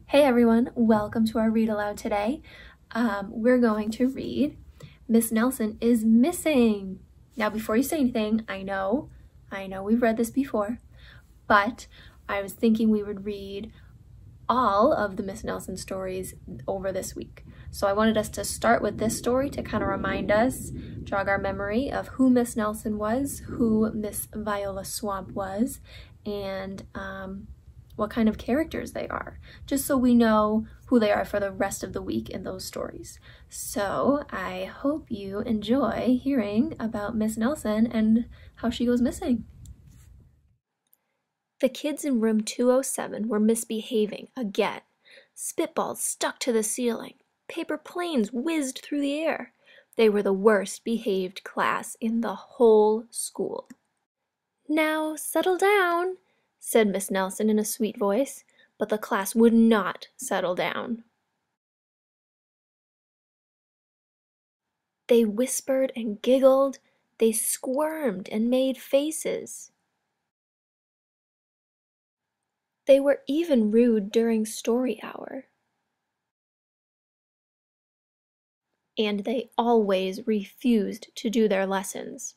Hey everyone, welcome to our read aloud today. We're going to read Miss Nelson is Missing. Now, before you say anything, I know we've read this before, but I was thinking we would read all of the Miss Nelson stories over this week. So I wanted us to start with this story to kind of remind us, jog our memory of who Miss Nelson was, who Miss Viola Swamp was, and what kind of characters they are, just so we know who they are for the rest of the week in those stories. So I hope you enjoy hearing about Miss Nelson and how she goes missing. The kids in room 207 were misbehaving again. Spitballs stuck to the ceiling. Paper planes whizzed through the air. They were the worst behaved class in the whole school. "Now, settle down," said Miss Nelson in a sweet voice, but the class would not settle down. They whispered and giggled. They squirmed and made faces. They were even rude during story hour. And they always refused to do their lessons.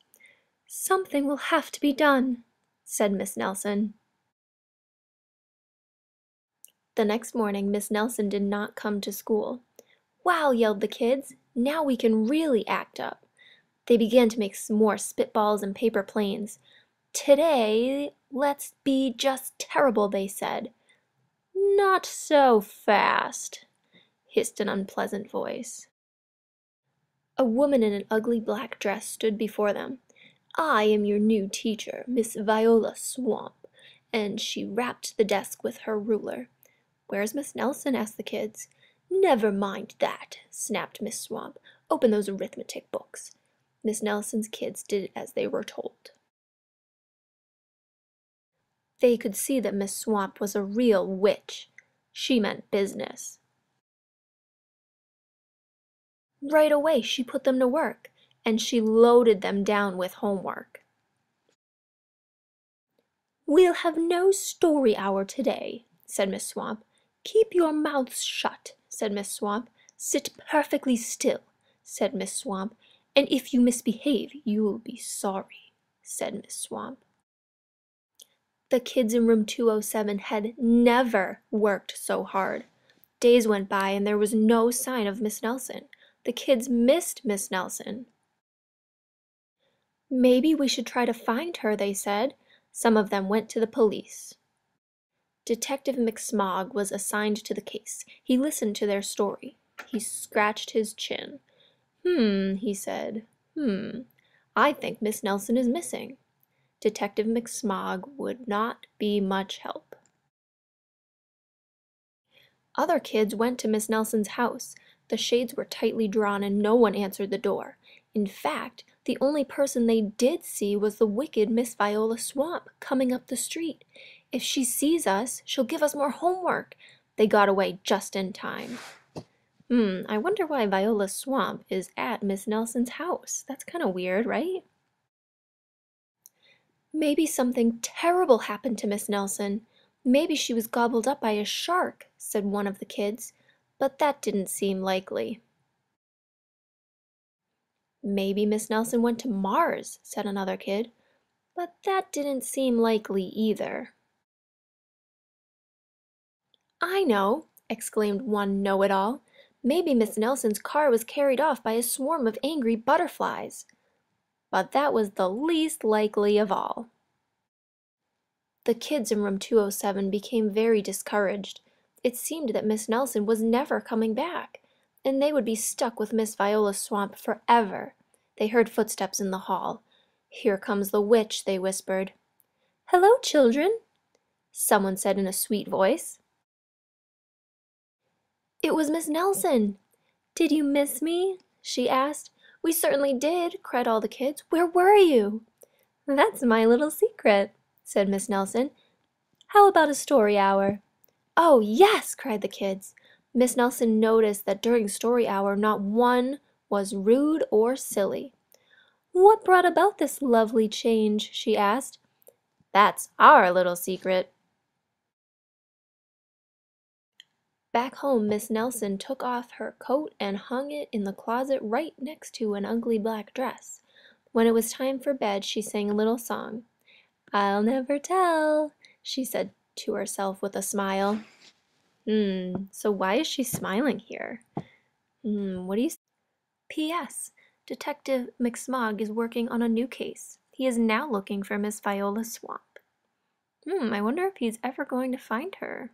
"Something will have to be done," said Miss Nelson. The next morning Miss Nelson did not come to school. "Wow!" yelled the kids. "Now we can really act up." They began to make more spitballs and paper planes. "Today, let's be just terrible," they said. "Not so fast," hissed an unpleasant voice. A woman in an ugly black dress stood before them. "I am your new teacher, Miss Viola Swamp," and she rapped the desk with her ruler. "Where's Miss Nelson?" asked the kids. "Never mind that," snapped Miss Swamp. "Open those arithmetic books." Miss Nelson's kids did as they were told. They could see that Miss Swamp was a real witch. She meant business. Right away she put them to work, and she loaded them down with homework. "We'll have no story hour today," said Miss Swamp. "Keep your mouths shut," said Miss Swamp. "Sit perfectly still," said Miss Swamp. "And if you misbehave, you'll be sorry," said Miss Swamp. The kids in room 207 had never worked so hard. Days went by and there was no sign of Miss Nelson. The kids missed Miss Nelson. "Maybe we should try to find her," they said. Some of them went to the police. Detective McSmog was assigned to the case. He listened to their story. He scratched his chin. He said. I think Miss Nelson is missing." Detective McSmog would not be much help. Other kids went to Miss Nelson's house. The shades were tightly drawn and no one answered the door. In fact, the only person they did see was the wicked Miss Viola Swamp coming up the street. "If she sees us, she'll give us more homework." They got away just in time. I wonder why Viola Swamp is at Miss Nelson's house. That's kind of weird, right? "Maybe something terrible happened to Miss Nelson. Maybe she was gobbled up by a shark," said one of the kids, but that didn't seem likely. "Maybe Miss Nelson went to Mars," said another kid, but that didn't seem likely either. "I know," exclaimed one know-it-all. "Maybe Miss Nelson's car was carried off by a swarm of angry butterflies." But that was the least likely of all. The kids in room 207 became very discouraged. It seemed that Miss Nelson was never coming back, and they would be stuck with Miss Viola Swamp forever. They heard footsteps in the hall. "Here comes the witch," they whispered. "Hello, children," someone said in a sweet voice. It was Miss Nelson. "Did you miss me?" she asked. "We certainly did," cried all the kids. "Where were you?" "That's my little secret," said Miss Nelson. "How about a story hour?" "Oh, yes!" cried the kids. Miss Nelson noticed that during story hour not one was rude or silly. "What brought about this lovely change?" she asked. "That's our little secret." Back home, Miss Nelson took off her coat and hung it in the closet right next to an ugly black dress. When it was time for bed, she sang a little song. "I'll never tell," she said to herself with a smile. So why is she smiling here? What do you... P.S. Detective McSmog is working on a new case. He is now looking for Miss Viola Swamp. I wonder if he's ever going to find her.